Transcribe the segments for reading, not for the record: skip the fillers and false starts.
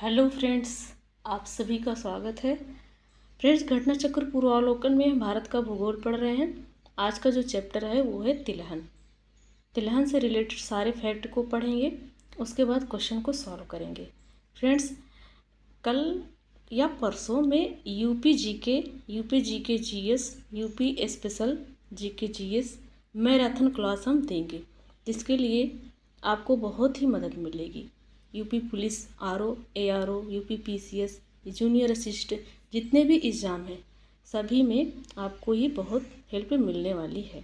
Hello friends, आप सभी का स्वागत है। फ्रेंड्स, घटना चक्र पूर्वावलोकन में हम भारत का भूगोल पढ़ रहे हैं। आज का जो चैप्टर है वो है तिलहन। तिलहन से रिलेटेड सारे फैक्ट को पढ़ेंगे, उसके बाद क्वेश्चन को सॉल्व करेंगे। फ्रेंड्स, कल या परसों में UP GK GS, UP special GK GS marathon class हम देंगे, जिसके लिए आपको बहुत ही मदद मिलेगी। UP police, RO, ARO, UP PCS, junior assistant, जितने भी एग्ज़ाम हैं सभी में आपको ये बहुत हेल्प मिलने वाली है।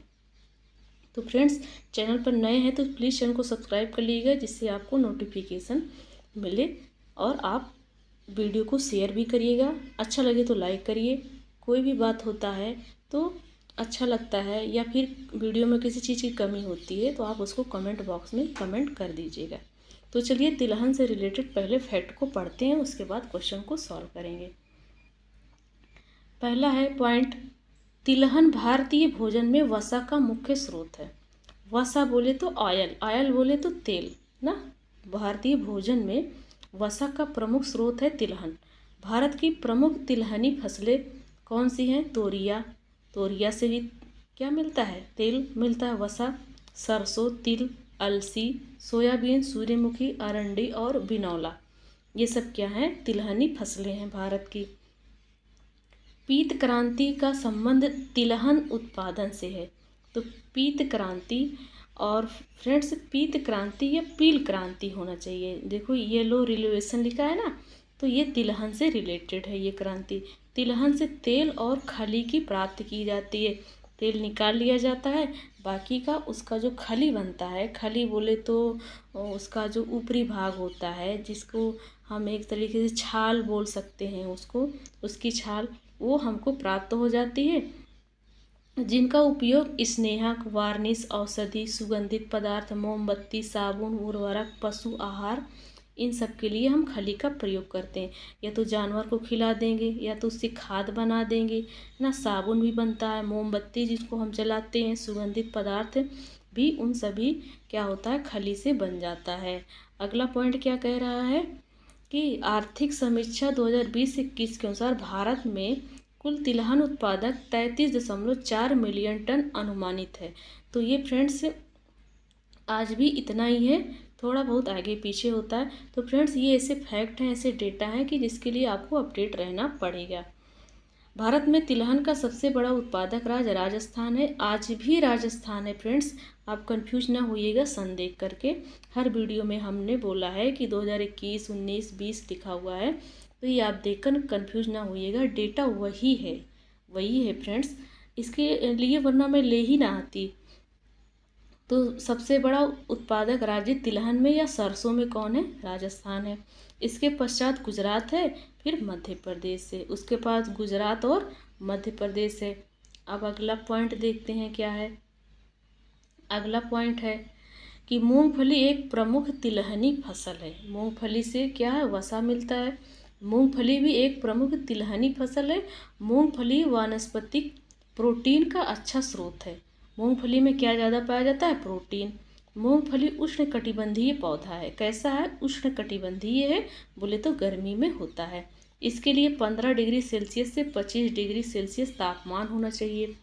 तो फ्रेंड्स, चैनल पर नए हैं तो प्लीज़ चैनल को सब्सक्राइब कर लीजिएगा, जिससे आपको नोटिफिकेशन मिले, और आप वीडियो को शेयर भी करिएगा। अच्छा लगे तो लाइक करिए। कोई भी बात होता है तो अच्छा लगता है, या फिर वीडियो में किसी चीज़ की कमी होती है तो आप उसको कमेंट बॉक्स में कमेंट कर दीजिएगा। तो चलिए तिलहन से रिलेटेड पहले फैक्ट को पढ़ते हैं, उसके बाद क्वेश्चन को सॉल्व करेंगे। पहला है पॉइंट, तिलहन भारतीय भोजन में वसा का मुख्य स्रोत है। वसा बोले तो ऑयल, ऑयल बोले तो तेल ना। भारतीय भोजन में वसा का प्रमुख स्रोत है तिलहन। भारत की प्रमुख तिलहनी फसलें कौन सी हैं? तोरिया, तोरिया से भी क्या मिलता है? तेल मिलता है, वसा। सरसों, तिल, अलसी, सोयाबीन, सूर्यमुखी, अरंडी और बिनौला, ये सब क्या हैं? तिलहनी फसलें हैं भारत की। पीत क्रांति का संबंध तिलहन उत्पादन से है। तो पीत क्रांति, और फ्रेंड्स पीत क्रांति या पील क्रांति होना चाहिए। देखो येलो रिवोल्यूशन लिखा है ना, तो ये तिलहन से रिलेटेड है। ये क्रांति, तिलहन से तेल और खली की प्राप्ति की जाती है। तेल निकाल लिया जाता है, बाकी का उसका जो खली बनता है, खली बोले तो उसका जो ऊपरी भाग होता है, जिसको हम एक तरीके से छाल बोल सकते हैं, उसकी छाल वो हमको प्राप्त हो जाती है, जिनका उपयोग स्नेहक, वार्निश, औषधि, सुगंधित पदार्थ, मोमबत्ती, साबुन, उर्वरक, पशु आहार, इन सब के लिए हम खली का प्रयोग करते हैं। या तो जानवर को खिला देंगे, या तो उससे खाद बना देंगे, है ना। साबुन भी बनता है, मोमबत्ती जिसको हम जलाते हैं, सुगंधित पदार्थ भी उन सभी क्या होता है? खली से बन जाता है। अगला पॉइंट क्या कह रहा है कि आर्थिक समीक्षा 2020-21 के अनुसार भारत में कुल तिलहन उत्पादक 33.4 मिलियन टन अनुमानित है। तो ये फ्रेंड्स आज भी इतना ही है, थोड़ा बहुत आगे पीछे होता है। तो फ्रेंड्स ये ऐसे फैक्ट हैं, ऐसे डेटा हैं कि जिसके लिए आपको अपडेट रहना पड़ेगा। भारत में तिलहन का सबसे बड़ा उत्पादक राज्य राजस्थान है। आज भी राजस्थान है फ्रेंड्स, आप कंफ्यूज ना होइएगा सन देख करके। हर वीडियो में हमने बोला है कि 2021, 19, 20 लिखा हुआ है, तो ये आप देखकर कंफ्यूज ना होइएगा। डेटा वही है फ्रेंड्स, इसके लिए वरना मैं ले ही ना आती। तो सबसे बड़ा उत्पादक राज्य तिलहन में या सरसों में कौन है? राजस्थान है। इसके पश्चात गुजरात है, फिर मध्य प्रदेश है। उसके पास गुजरात और मध्य प्रदेश है। अब अगला पॉइंट देखते हैं क्या है। अगला पॉइंट है कि मूंगफली एक प्रमुख तिलहनी फसल है। मूंगफली से क्या है? वसा मिलता है। मूंगफली भी एक प्रमुख तिलहनी फसल है। मूंगफली वानस्पतिक प्रोटीन का अच्छा स्रोत है। मूंगफली में क्या ज़्यादा पाया जाता है? प्रोटीन। मूंगफली उष्णकटिबंधीय पौधा है। कैसा है? उष्णकटिबंधीय है, बोले तो गर्मी में होता है। इसके लिए 15 डिग्री सेल्सियस से 25 डिग्री सेल्सियस तापमान होना चाहिए,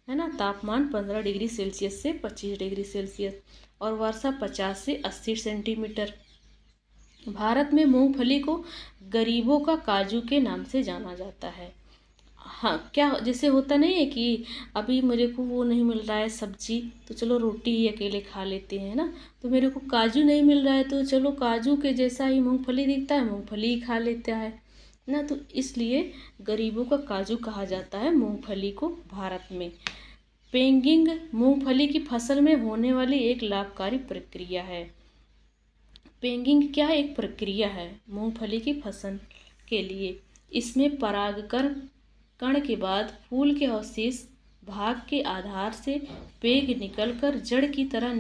है ना। तापमान 15 डिग्री सेल्सियस से 25 डिग्री सेल्सियस, और वर्षा 50 से 80 सेंटीमीटर। भारत में मूंगफली को गरीबों का काजू के नाम से जाना जाता है। हाँ, क्या जैसे होता नहीं है कि अभी मेरे को वो नहीं मिल रहा है सब्जी, तो चलो रोटी ही अकेले खा लेते हैं ना। तो मेरे को काजू नहीं मिल रहा है, तो चलो काजू के जैसा ही मूंगफली दिखता है, मूंगफली ही खा लेता है ना। तो इसलिए गरीबों का काजू कहा जाता है मूंगफली को भारत में। पेंगिंग मूंगफली की फसल में होने वाली एक लाभकारी प्रक्रिया है। पेंगिंग क्या है? एक प्रक्रिया है मूंगफली की फसल के लिए। इसमें परागकण कण के बाद फूल के अवशेष भाग के आधार से पेग निकलकर जड़ की तरह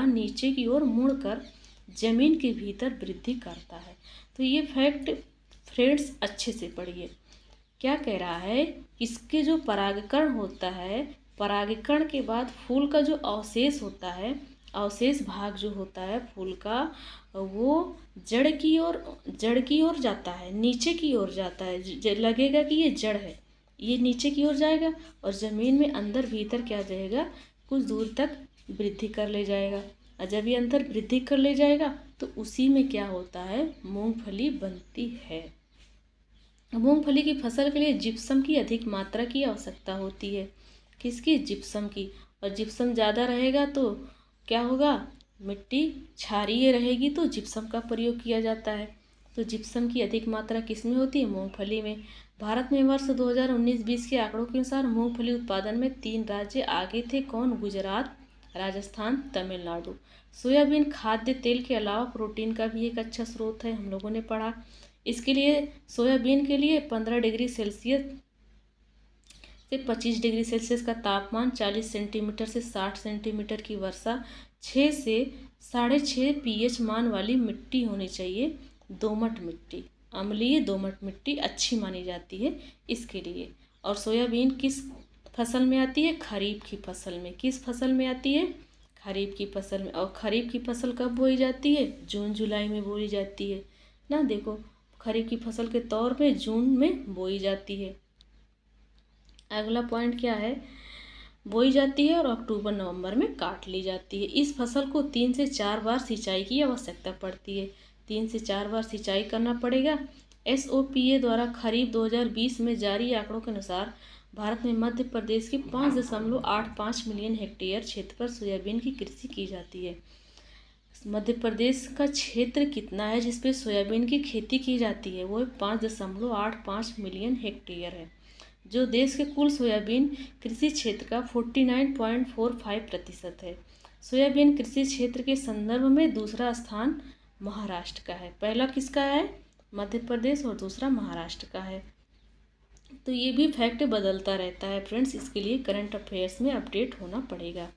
नीचे की ओर मुड़कर जमीन के भीतर वृद्धि करता है। तो ये फैक्ट फ्रेंड्स अच्छे से पढ़िए। क्या कह रहा है? इसके जो परागकण होता है, परागकण के बाद फूल का जो अवशेष होता है, अवशेष भाग जो होता है फूल का वो जड़ की ओर जाता है, नीचे की ओर जाता है। लगेगा कि ये जड़ है, ये नीचे की ओर जाएगा और ज़मीन में अंदर भीतर क्या जाएगा, कुछ दूर तक वृद्धि कर ले जाएगा। और जब ये अंदर वृद्धि कर ले जाएगा तो उसी में क्या होता है, मूंगफली बनती है। मूंगफली की फसल के लिए जिप्सम की अधिक मात्रा की आवश्यकता होती है। किसकी? जिप्सम की। और जिप्सम ज़्यादा रहेगा तो क्या होगा, मिट्टी क्षारीय रहेगी तो जिप्सम का प्रयोग किया जाता है। तो जिप्सम की अधिक मात्रा किस में होती है? मूंगफली में। भारत में वर्ष 2019-20 के आंकड़ों के अनुसार मूंगफली उत्पादन में 3 राज्य आगे थे। कौन? गुजरात, राजस्थान, तमिलनाडु। सोयाबीन खाद्य तेल के अलावा प्रोटीन का भी एक अच्छा स्रोत है, हम लोगों ने पढ़ा। इसके लिए सोयाबीन के लिए 15 डिग्री सेल्सियस से 25 डिग्री सेल्सियस का तापमान, 40 सेंटीमीटर से 60 सेंटीमीटर की वर्षा, 6 से 6.5 pH मान वाली मिट्टी होनी चाहिए। दोमट मिट्टी, अम्लीय दोमट मिट्टी अच्छी मानी जाती है इसके लिए। और सोयाबीन किस फसल में आती है? खरीफ की फसल में। किस फसल में आती है? खरीफ की फसल में। और खरीफ की फसल कब बोई जाती है? जून जुलाई में बोई जाती है ना। देखो, खरीफ की फसल के तौर पे जून में बोई जाती है। अगला पॉइंट क्या है? बोई जाती है और अक्टूबर नवंबर में काट ली जाती है। इस फसल को 3 से 4 बार सिंचाई की आवश्यकता पड़ती है। 3 से 4 बार सिंचाई करना पड़ेगा। SOPA द्वारा खरीफ 2020 में जारी आंकड़ों के अनुसार भारत में मध्य प्रदेश की 5.85 मिलियन हेक्टेयर क्षेत्र पर सोयाबीन की कृषि की जाती है। मध्य प्रदेश का क्षेत्र कितना है जिस पे सोयाबीन की खेती की जाती है? वो 5.85 मिलियन हेक्टेयर है, जो देश के कुल सोयाबीन कृषि क्षेत्र का 49.45% है। सोयाबीन कृषि क्षेत्र के संदर्भ में दूसरा स्थान महाराष्ट्र का है। पहला किसका है? मध्य प्रदेश, और दूसरा महाराष्ट्र का है। तो ये भी फैक्ट बदलता रहता है फ्रेंड्स, इसके लिए करंट अफेयर्स में अपडेट होना पड़ेगा।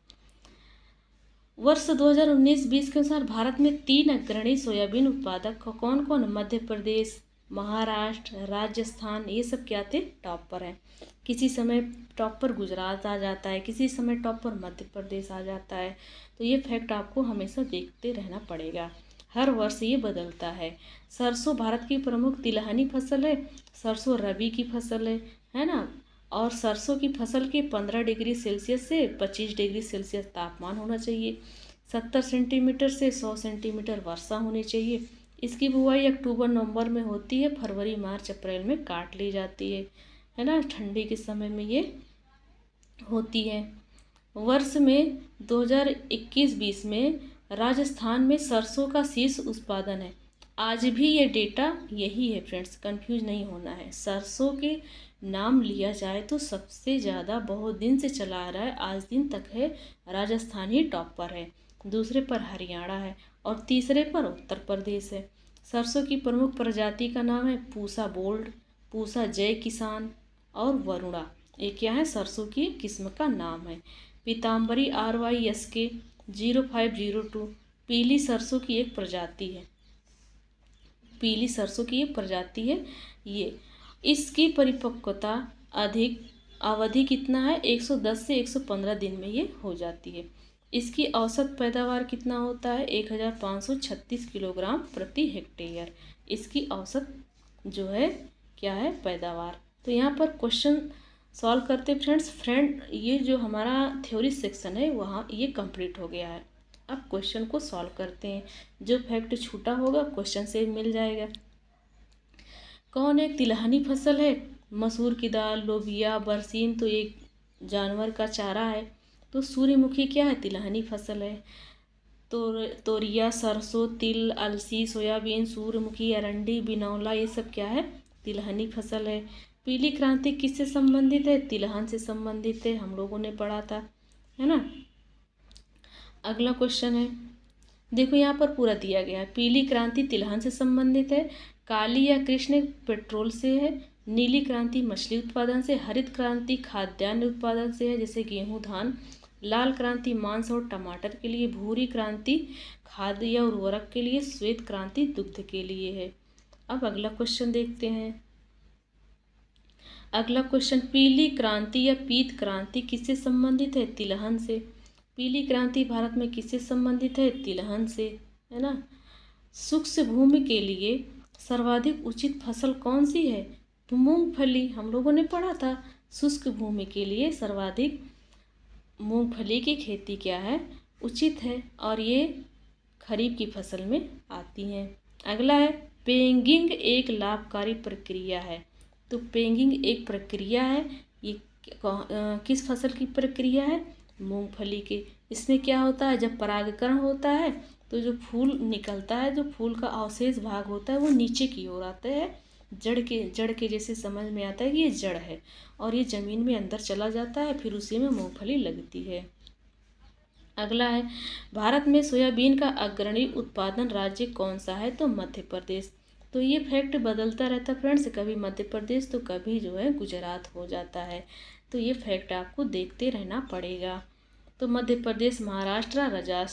वर्ष 2019-20 के अनुसार भारत में 3 अग्रणी सोयाबीन उत्पादक कौन कौन? मध्य प्रदेश, महाराष्ट्र, राजस्थान, ये सब क्या थे? टॉप पर हैं। किसी समय टॉप पर गुजरात आ जाता है, किसी समय टॉप पर मध्य प्रदेश आ जाता है। तो ये फैक्ट आपको हमेशा देखते रहना पड़ेगा, हर वर्ष ये बदलता है। सरसों भारत की प्रमुख तिलहनी फसल है। सरसों रबी की फसल है ना। और सरसों की फसल के 15 डिग्री सेल्सियस से 25 डिग्री सेल्सियस तापमान होना चाहिए। 70 सेंटीमीटर से 100 सेंटीमीटर वर्षा होनी चाहिए। इसकी बुआई अक्टूबर नवंबर में होती है, फरवरी मार्च अप्रैल में काट ली जाती है ना। ठंडी के समय में ये होती है। वर्ष में 2021-20 में राजस्थान में सरसों का शीर्ष उत्पादन है। आज भी ये डेटा यही है फ्रेंड्स, कंफ्यूज नहीं होना है। सरसों के नाम लिया जाए तो सबसे ज़्यादा बहुत दिन से चला आ रहा है, आज दिन तक है, राजस्थान ही टॉप पर है। दूसरे पर हरियाणा है और तीसरे पर उत्तर प्रदेश है। सरसों की प्रमुख प्रजाति का नाम है पूसा गोल्ड, पूसा जय किसान और वरुणा। ये क्या है? सरसों की किस्म का नाम है। पीताम्बरी RYSK 0502 पीली सरसों की एक प्रजाति है। पीली सरसों की एक प्रजाति है ये। इसकी परिपक्वता अवधि कितना है? 110 से 115 दिन में ये हो जाती है। इसकी औसत पैदावार कितना होता है? 1536 किलोग्राम प्रति हेक्टेयर इसकी औसत जो है क्या है? पैदावार। तो यहाँ पर क्वेश्चन सॉल्व करते फ्रेंड ये जो हमारा थ्योरी सेक्शन है वहाँ ये कंप्लीट हो गया है। अब क्वेश्चन को सॉल्व करते हैं। जो फैक्ट छूटा होगा क्वेश्चन से मिल जाएगा। कौन एक तिलहनी फसल है? मसूर की दाल, लोबिया, बरसीम तो एक जानवर का चारा है। तो सूर्यमुखी क्या है? तिलहनी फसल है। तोरिया, सरसों, तिल, अलसी, सोयाबीन, सूर्यमुखी, अरंडी, बिनौला, ये सब क्या है? तिलहनी फसल है। पीली क्रांति किससे संबंधित है? तिलहन से संबंधित है, हम लोगों ने पढ़ा था, है ना। अगला क्वेश्चन है, देखो यहाँ पर पूरा दिया गया है। पीली क्रांति तिलहन से संबंधित है, काली या कृष्ण पेट्रोल से है, नीली क्रांति मछली उत्पादन से, हरित क्रांति खाद्यान्न उत्पादन से है जैसे गेहूं, धान, लाल क्रांति मांस और टमाटर के लिए, भूरी क्रांति खाद्य या उर्वरक के लिए, श्वेत क्रांति दुग्ध के लिए है। अब अगला क्वेश्चन देखते हैं। अगला क्वेश्चन, पीली क्रांति या पीत क्रांति किससे संबंधित है? तिलहन से। पीली क्रांति भारत में किससे संबंधित है? तिलहन से, है ना। शुष्क भूमि के लिए सर्वाधिक उचित फसल कौन सी है? तो मूंगफली, हम लोगों ने पढ़ा था। शुष्क भूमि के लिए सर्वाधिक मूंगफली की खेती क्या है? उचित है, और ये खरीफ की फसल में आती हैं। अगला है, पेंगिंग एक लाभकारी प्रक्रिया है। तो पेंगिंग एक प्रक्रिया है, ये किस फसल की प्रक्रिया है? मूंगफली के। इसमें क्या होता है, जब परागकरण होता है तो जो फूल निकलता है, जो फूल का अवशेष भाग होता है वो नीचे की ओर आता है, जड़ के जैसे समझ में आता है कि ये जड़ है, और ये ज़मीन में अंदर चला जाता है, फिर उसी में मूंगफली लगती है। अगला है, भारत में सोयाबीन का अग्रणी उत्पादन राज्य कौन सा है? तो मध्य प्रदेश। तो ये फैक्ट बदलता रहता है फ्रेंड्स, कभी मध्य प्रदेश तो कभी जो है गुजरात हो जाता है, तो ये फैक्ट आपको देखते रहना पड़ेगा। तो मध्य प्रदेश, महाराष्ट्र,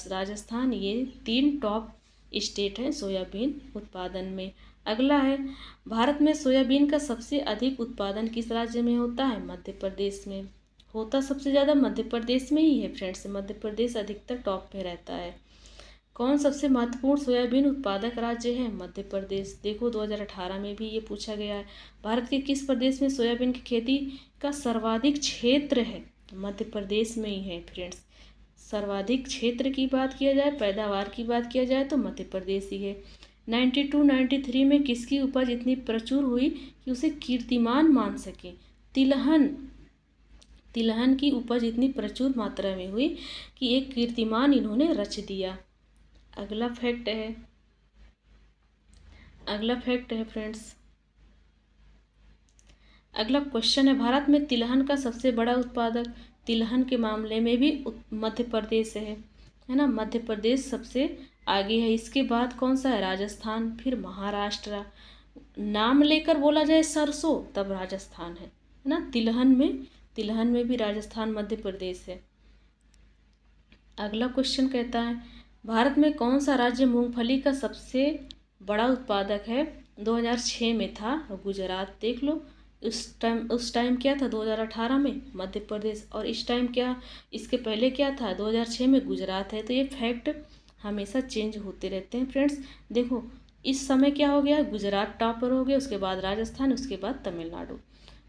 राजस्थान, ये 3 टॉप स्टेट हैं सोयाबीन उत्पादन में। अगला है, भारत में सोयाबीन का सबसे अधिक उत्पादन किस राज्य में होता है? मध्य प्रदेश में। होता सबसे ज़्यादा मध्य प्रदेश में ही है फ्रेंड्स, मध्य प्रदेश अधिकतर टॉप पे रहता है। कौन सबसे महत्वपूर्ण सोयाबीन उत्पादक राज्य है? मध्य प्रदेश। देखो 2018 में भी ये पूछा गया है, भारत के किस प्रदेश में सोयाबीन की खेती का सर्वाधिक क्षेत्र है? मध्य प्रदेश में ही है फ्रेंड्स। सर्वाधिक क्षेत्र की बात किया जाए, पैदावार की बात किया जाए तो मध्य प्रदेश ही है। 92-93 में किसकी उपज इतनी प्रचुर हुई कि उसे कीर्तिमान मान सके? तिलहन की उपज इतनी प्रचुर मात्रा में हुई कि एक कीर्तिमान इन्होंने रच दिया। अगला फैक्ट है फ्रेंड्स, अगला क्वेश्चन है, भारत में तिलहन का सबसे बड़ा उत्पादक? तिलहन के मामले में भी मध्य प्रदेश है ना। मध्य प्रदेश सबसे आगे है, इसके बाद कौन सा है? राजस्थान, फिर महाराष्ट्र। नाम लेकर बोला जाए सरसों तब राजस्थान है ना। तिलहन में भी राजस्थान मध्य प्रदेश है। अगला क्वेश्चन कहता है, भारत में कौन सा राज्य मूंगफली का सबसे बड़ा उत्पादक है? 2006 में था गुजरात। देख लो, उस टाइम क्या था 2018 में? मध्य प्रदेश। और इस टाइम क्या, इसके पहले क्या था 2006 में? गुजरात है। तो ये फैक्ट हमेशा चेंज होते रहते हैं फ्रेंड्स। देखो इस समय क्या हो गया, गुजरात टॉपर हो गया, उसके बाद राजस्थान, उसके बाद तमिलनाडु।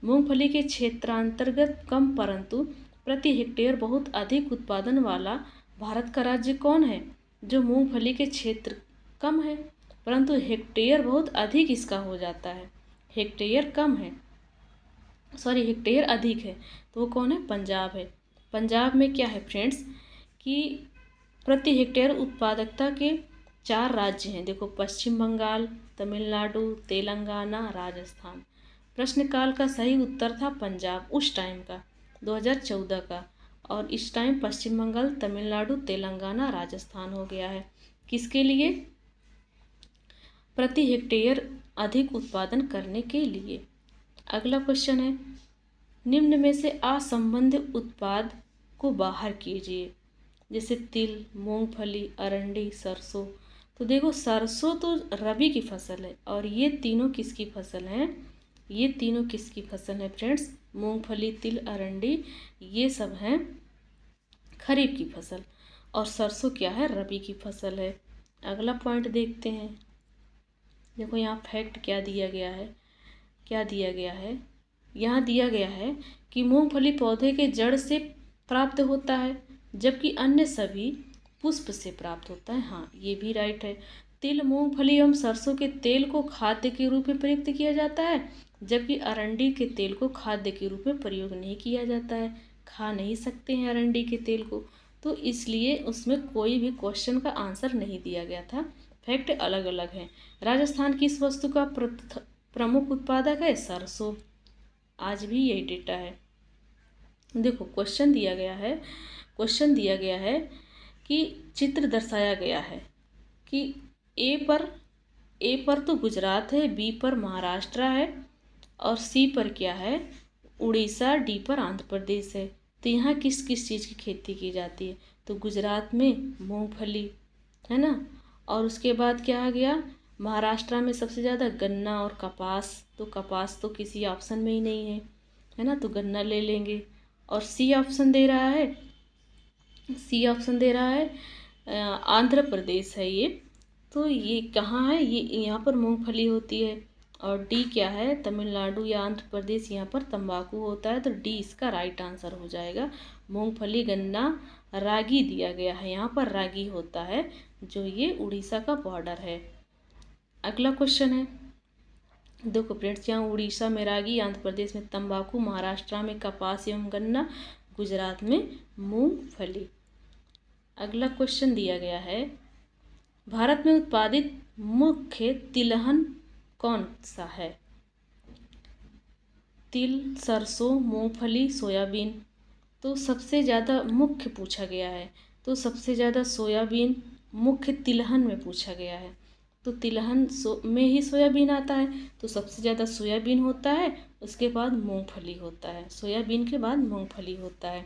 मूंगफली के क्षेत्रांतर्गत कम परंतु प्रति हेक्टेयर बहुत अधिक उत्पादन वाला भारत का राज्य कौन है? जो मूंगफली के क्षेत्र कम है परंतु हेक्टेयर बहुत अधिक इसका हो जाता है। हेक्टेयर कम है, सॉरी हेक्टेयर अधिक है, तो वो कौन है? पंजाब है। पंजाब में क्या है फ्रेंड्स कि प्रति हेक्टेयर उत्पादकता के 4 राज्य हैं। देखो, पश्चिम बंगाल, तमिलनाडु, तेलंगाना, राजस्थान। प्रश्नकाल का सही उत्तर था पंजाब उस टाइम का, 2014 का, और इस टाइम पश्चिम बंगाल, तमिलनाडु, तेलंगाना, राजस्थान हो गया है। किसके लिए? प्रति हेक्टेयर अधिक उत्पादन करने के लिए। अगला क्वेश्चन है, निम्न में से असंबद्ध उत्पाद को बाहर कीजिए। जैसे तिल, मूंगफली, अरंडी, सरसों। तो देखो सरसों तो रबी की फसल है, और ये तीनों किसकी फसल हैं? ये तीनों किसकी फसल है फ्रेंड्स? मूंगफली, तिल, अरंडी, ये सब हैं खरीफ की फसल, और सरसों क्या है? रबी की फसल है। अगला पॉइंट देखते हैं। देखो यहाँ फैक्ट क्या दिया गया है, यहाँ दिया गया है कि मूंगफली पौधे के जड़ से प्राप्त होता है, जबकि अन्य सभी पुष्प से प्राप्त होता है। हाँ, ये भी राइट है। तिल, मूंगफली एवं सरसों के तेल को खाद्य के रूप में प्रयुक्त किया जाता है, जबकि अरंडी के तेल को खाद्य के रूप में प्रयोग नहीं किया जाता है। खा नहीं सकते हैं अरंडी के तेल को, तो इसलिए उसमें कोई भी क्वेश्चन का आंसर नहीं दिया गया था। फैक्ट अलग अलग हैं। राजस्थान की इस वस्तु का प्रमुख उत्पादक है सरसों। आज भी यही डेटा है। देखो क्वेश्चन दिया गया है कि चित्र दर्शाया गया है कि ए पर तो गुजरात है, बी पर महाराष्ट्र है, और सी पर क्या है? उड़ीसा, डी पर आंध्र प्रदेश है। तो यहाँ किस किस चीज़ की खेती की जाती है? तो गुजरात में मूंगफली है ना, और उसके बाद क्या आ गया? महाराष्ट्र में सबसे ज़्यादा गन्ना और कपास। तो कपास तो किसी ऑप्शन में ही नहीं है ना, तो गन्ना ले लेंगे। और सी ऑप्शन दे रहा है सी ऑप्शन दे रहा है आंध्र प्रदेश है ये। तो ये कहाँ है, ये यहाँ पर मूंगफली होती है। और डी क्या है, तमिलनाडु या आंध्र प्रदेश, यहाँ पर तंबाकू होता है। तो डी इसका राइट आंसर हो जाएगा। मूंगफली, गन्ना, रागी दिया गया है, यहाँ पर रागी होता है, जो ये उड़ीसा का बॉर्डर है। अगला क्वेश्चन है, देखो फ्रेंड्स, यहाँ उड़ीसा में रागी, आंध्र प्रदेश में तंबाकू, महाराष्ट्र में कपास एवं गन्ना, गुजरात में मूंगफली। अगला क्वेश्चन दिया गया है, भारत में उत्पादित मुख्य तिलहन कौन सा है? तिल, सरसों, मूंगफली, सोयाबीन। तो सबसे ज़्यादा मुख्य पूछा गया है, तो सबसे ज़्यादा सोयाबीन मुख्य तिलहन में पूछा गया है। तो तिलहन में ही सोयाबीन आता है, तो सबसे ज़्यादा सोयाबीन होता है, उसके बाद मूंगफली होता है, सोयाबीन के बाद मूंगफली होता है,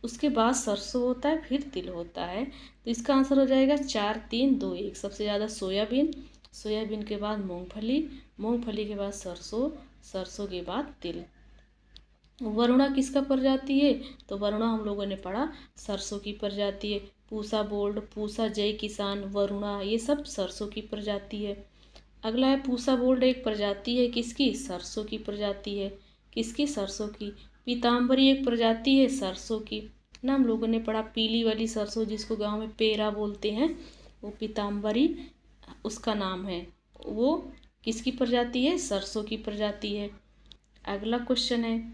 उसके बाद सरसों होता है, फिर तिल होता है। तो इसका आंसर हो जाएगा 4, 3, 2, 1। सबसे ज़्यादा सोयाबीन, सोयाबीन के बाद मूंगफली, मूंगफली के बाद सरसों, सरसों के बाद तिल। वरुणा किसका प्रजाति है? तो वरुणा हम लोगों ने पढ़ा सरसों की प्रजाति है। पूसा बोल्ड, पूसा जय किसान, वरुणा, ये सब सरसों की प्रजाति है। अगला है पूसा बोल्ड एक प्रजाति है किसकी? सरसों की प्रजाति है। किसकी? सरसों की। पीताम्बरी एक प्रजाति है सरसों की ना, हम लोगों ने पढ़ा पीली वाली सरसों जिसको गांव में पेरा बोलते हैं, वो पीताम्बरी उसका नाम है। वो किसकी प्रजाति है? सरसों की प्रजाति है। अगला क्वेश्चन है,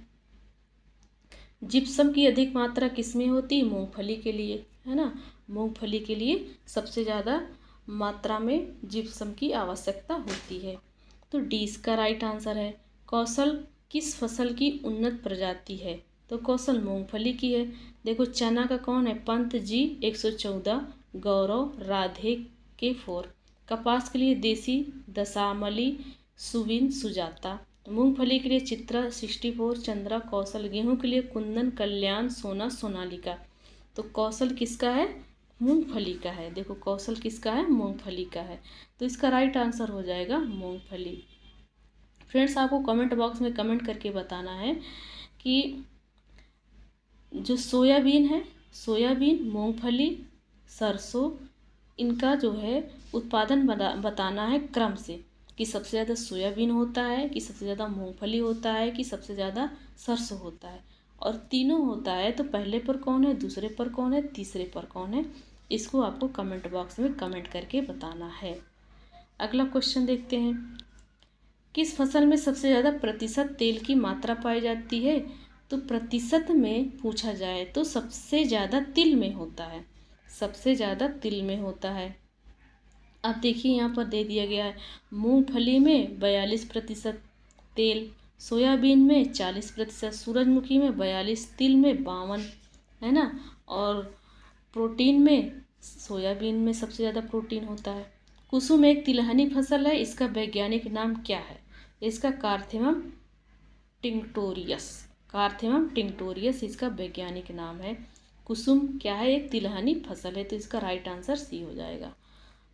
जिप्सम की अधिक मात्रा किसमें होती है? मूंगफली के लिए, है ना। मूंगफली के लिए सबसे ज़्यादा मात्रा में जिप्सम की आवश्यकता होती है। तो डी इसका राइट आंसर है। कौशल किस फसल की उन्नत प्रजाति है? तो कौशल मूंगफली की है। देखो चना का कौन है? पंत जी 114, गौरव, राधे के 4। कपास के लिए देसी, दशामली, सुविन, सुजाता। मूंगफली के लिए चित्रा 64, चंद्रा, कौशल। गेहूं के लिए कुंदन, कल्याण, सोना, सोनालिका। तो कौशल किसका है? मूंगफली का है। देखो कौशल किसका है? मूंगफली का है। तो इसका राइट आंसर हो जाएगा मूंगफली। फ्रेंड्स, आपको कमेंट बॉक्स में कमेंट करके बताना है कि जो सोयाबीन है, सोयाबीन, मूंगफली, सरसों, इनका जो है उत्पादन बताना है क्रम से, कि सबसे ज़्यादा सोयाबीन होता है, कि सबसे ज़्यादा मूंगफली होता है, कि सबसे ज़्यादा सरसों होता है। और तीनों होता है तो पहले पर कौन है, दूसरे पर कौन है, तीसरे पर कौन है, इसको आपको कमेंट बॉक्स में कमेंट करके बताना है। अगला क्वेश्चन देखते हैं, किस फसल में सबसे ज़्यादा प्रतिशत तेल की मात्रा पाई जाती है? तो प्रतिशत में पूछा जाए तो सबसे ज़्यादा तिल में होता है, सबसे ज़्यादा तिल में होता है। अब देखिए यहाँ पर दे दिया गया है, मूंगफली में 42% तेल, सोयाबीन में 40%, सूरजमुखी में 42, तिल में 52, है ना। और प्रोटीन में सोयाबीन में सबसे ज़्यादा प्रोटीन होता है। कुसुम एक तिलहनी फसल है, इसका वैज्ञानिक नाम क्या है? इसका कार्थेमम टिंक्टोरियस, कार्थेमम टिंक्टोरियस इसका वैज्ञानिक नाम है। कुसुम क्या है? एक तिलहनी फसल है, तो इसका राइट आंसर सी हो जाएगा।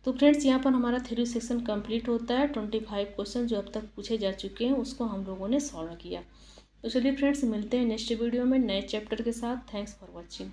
तो फ्रेंड्स, यहाँ पर हमारा थ्योरी सेक्शन कंप्लीट होता है। 25 क्वेश्चन जो अब तक पूछे जा चुके हैं उसको हम लोगों ने सॉल्व किया। तो चलिए फ्रेंड्स, मिलते हैं नेक्स्ट वीडियो में नए चैप्टर के साथ। Thanks for watching.